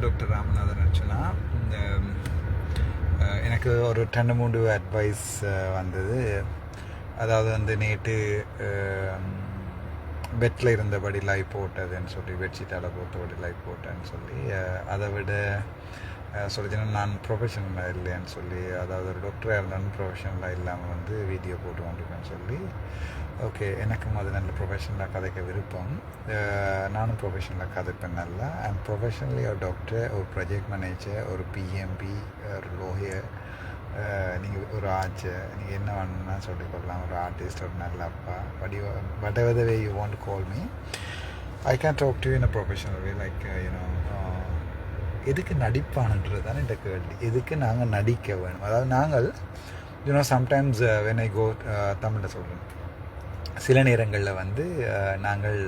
நான் டாக்டர் ராமநாதன் அர்ச்சனா. இந்த எனக்கு ஒரு 2-3 அட்வைஸ் வந்தது. அதாவது வந்து நேற்று பெட்டில் இருந்தபடி லைவ் போட்டதுன்னு சொல்லி, பெட்ஷீட்டால் போட்டபடி லைவ் போட்டேன்னு சொல்லி, அதை விட சொல்லிச்சுன்னா நான் ப்ரொஃபஷனலாக இல்லைன்னு சொல்லி, அதாவது ஒரு டாக்டராக இருந்தாலும் ப்ரொஃபஷனலாக இல்லாமல் வந்து வீடியோ போட்டு கொண்டிருக்கேன்னு சொல்லி, ஓகே எனக்கும் அது நல்ல ப்ரொஃபஷனலாக கதைக்க விருப்பம். நானும் ப்ரொஃபஷனலாக கதைப்பேன் நல்லா. அண்ட் ப்ரொஃபஷனலி ஒரு டாக்டர், ஒரு ப்ராஜெக்ட் மேனேஜர், ஒரு பிஎம்பி, ஒரு லோயர், நீங்கள் ஒரு ஆச்சு, நீங்கள் என்ன வேணும்னா சொல்லிக்கொள்ளலாம், ஒரு ஆர்டிஸ்ட், ஒரு நல்ல அப்பா, whatever the way you want to call me, I can talk to you in a professional way, like எதுக்கு நடிப்பானன்றது தானே இந்த கேள்வி. எதுக்கு நாங்கள் நடிக்க வேணும்? அதாவது நாங்கள் சம்டைம்ஸ் when I go, தமிழில் சொல்கிறேன், சில நேரங்களில் வந்து நாங்கள்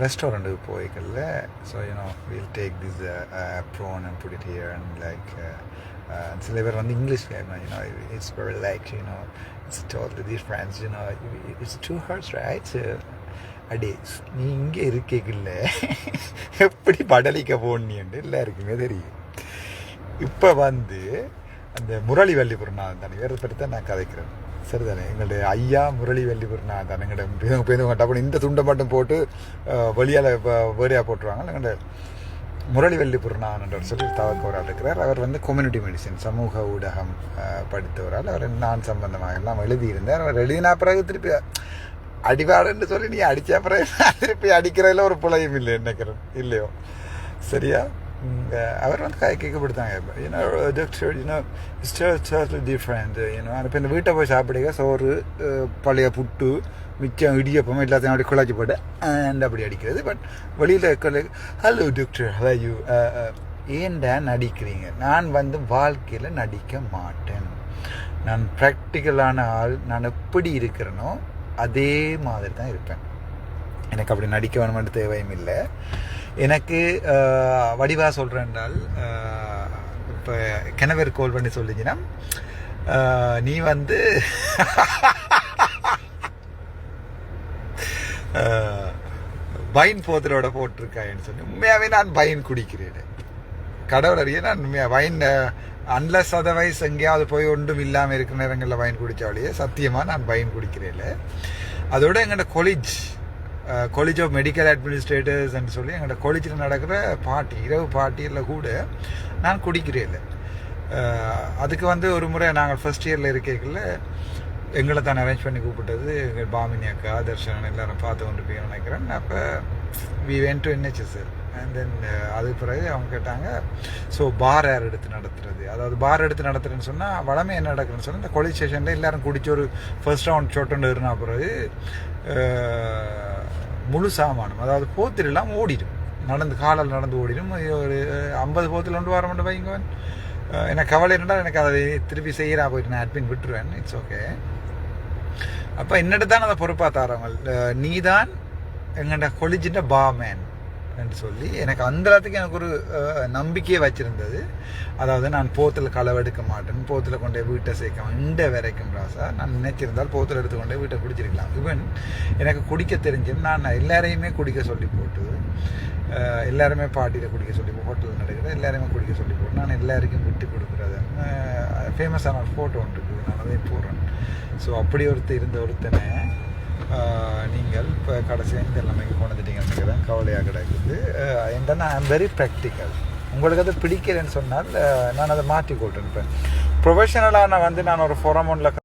ரெஸ்டாரண்ட்டுக்கு போய்க்கல. So we'll take this prawn and put it here and like சில பேர் வந்து English it's very like it's totally different, it's too hard, right? அடே நீ இங்கே இருக்கல எப்படி படலிக்க போனியண்டு எல்லாருக்குமே தெரியும். இப்போ வந்து அந்த முரளி வள்ளிபுரநாதன் தானே வேறு பற்றி நான் கதைக்கிறேன், சரிதானே? எங்களுடைய ஐயா முரளி வள்ளிபுரநாதன் எங்கள்கிட்ட பேருந்து இந்த துண்டை மட்டும் போட்டு வெளியால் வேறையாக போட்டுருவாங்க. எங்கள்ட முரளி வள்ளிபுரநாதன் சொல்லி தவக்கவரால் இருக்கிறார். அவர் வந்து கம்யூனிட்டி மெடிசின், சமூக ஊடகம் படித்தவரால். அவர் நான் சம்பந்தமாக எல்லாம் எழுதியிருந்தார். அவர் எழுதினா பிறகு திருப்பி அடிவாடுன்னு சொல்லி நீ அடித்த பிறகு திருப்பி அடிக்கிறதுல ஒரு புலையும் இல்லை நினைக்கிறேன், இல்லையோ? சரியா? அவர் வந்து கேட்கப்படுத்தாங்க, டாக்டர் டோட்டலி டிஃப்ரெண்ட். இப்போ இந்த வீட்டை போய் சாப்பிடுங்க, சோறு, பழைய புட்டு, மிச்சம் இடியப்பம் எல்லாத்தையும் அப்படி குழச்சி போட்டு அண்ட் அப்படி அடிக்கிறது. பட் வெளியில் ஹலோ டாக்டர் ஹலோ ஏன்டா நடிக்கிறீங்க? நான் வந்து வாழ்க்கையில் நடிக்க மாட்டேன். நான் ப்ராக்டிக்கலான ஆள். நான் எப்படி இருக்கிறேனோ அதே மாதிரி தான் இருப்பேன். எனக்கு அப்படி நடிக்க வேணுமென்று தேவையும் இல்லை. எனக்கு வடிவாக சொல்கிறேன்றால், இப்போ கிணவர் கோல் பண்ணி சொல்லிங்கன்னா, நீ வந்து வைன் போத்தலோட போட்டிருக்காயின்னு சொல்லி, உண்மையாகவே நான் வைன் குடிக்கிறேன். கடவுள் அறிய நான் உண்மையாக வைன் அன்லஸ் அதர்வைஸ் எங்கேயாவது போய் ஒன்றும் இல்லாமல் இருக்கிற நேரங்களில் வைன் குடித்தாலேயே சத்தியமாக நான் வைன் குடிக்கிறேன். அதோட எங்களோட காலேஜ் ஆஃப் மெடிக்கல் அட்மினிஸ்ட்ரேட்டர்ஸ்ன்னு சொல்லி எங்களோட காலேஜில் நடக்கிற பார்ட்டி, இரவு பார்ட்டியில் கூட நான் குடிக்கிறேன். அதுக்கு வந்து ஒரு முறை நாங்கள் ஃபர்ஸ்ட் இயரில் இருக்கைகளில் எங்களை தான் அரேஞ்ச் பண்ணி கூப்பிட்டது எங்கள் பாமினி அக்கா, தர்ஷன் எல்லாரும் பார்த்து கொண்டு போய் நினைக்கிறேன். அப்போ we went to NHS. And then அதுக்கு பிறகு அவங்க கேட்டாங்க, ஸோ பார் யார் எடுத்து நடத்துறது? அதாவது பார் எடுத்து நடத்துறேன்னு சொன்னால் வளமே என்ன நடக்குதுன்னு சொன்னால், இந்த காலேஜ் ஸ்டேஷனில் எல்லோரும் குடிச்சு ஒரு ஃபர்ஸ்ட் ரவுண்ட் சொட்டுன்னு இருந்தா பிறகு முழு சாமானம், அதாவது போத்திலாம் ஓடிடும், காலில் நடந்து ஓடிடும். ஒரு 50 போத்தில் கொண்டு வர மட்டும் வைங்கவன். எனக்கு கவலை இருந்தால் எனக்கு அதை திருப்பி செய்கிறா போயிட்டு நான் அட்மின் விட்டுருவேன். It's okay. அப்போ என்னட்டு தான் அதை பொறுப்பாக தரவங்க, நீ தான் எங்கள்ட கொலிஜின்ற பாமேன் என்று சொல்லி எனக்கு அந்த இடத்துக்கு எனக்கு ஒரு நம்பிக்கையை வச்சுருந்தது. அதாவது நான் போத்தில் களவெடுக்க மாட்டேன், போத்தில் கொண்டே வீட்டை சேர்க்க இந்த வரைக்கும் ராசா நான் நினைச்சிருந்தால் போத்தில் எடுத்துக்கொண்டே வீட்டை குடிச்சிருக்கலாம். ஈவன் எனக்கு குடிக்க தெரிஞ்சுன்னு நான் எல்லாரையுமே குடிக்க சொல்லி போட்டு, எல்லாருமே பார்ட்டியில் குடிக்க சொல்லி, ஹோட்டலில் நடக்கிறது எல்லாருமே குடிக்க சொல்லி போட்டு, நான் எல்லாருக்கும் விட்டு கொடுக்குறது. ஃபேமஸான ஒரு ஃபோட்டோ ஒன்று இருக்குது, நான் அதையும் போடுறேன். ஸோ அப்படி ஒருத்தனை நீங்கள் இப்போ கடைசியாக இந்த எல்லாமே கொண்டுட்டீங்கன்னு நினைக்கிறேன். கவலையாக கிடைக்குது. என்னன்னா ஐ எம் வெரி ப்ராக்டிக்கல். உங்களுக்கு அது பிடிக்கிறேன்னு சொன்னால் நான் அதை மாற்றி கொள்றேன். இப்போ ப்ரொஃபஷனலாக நான் வந்து நான் ஒரு ஃபோரம் ஒன்றில்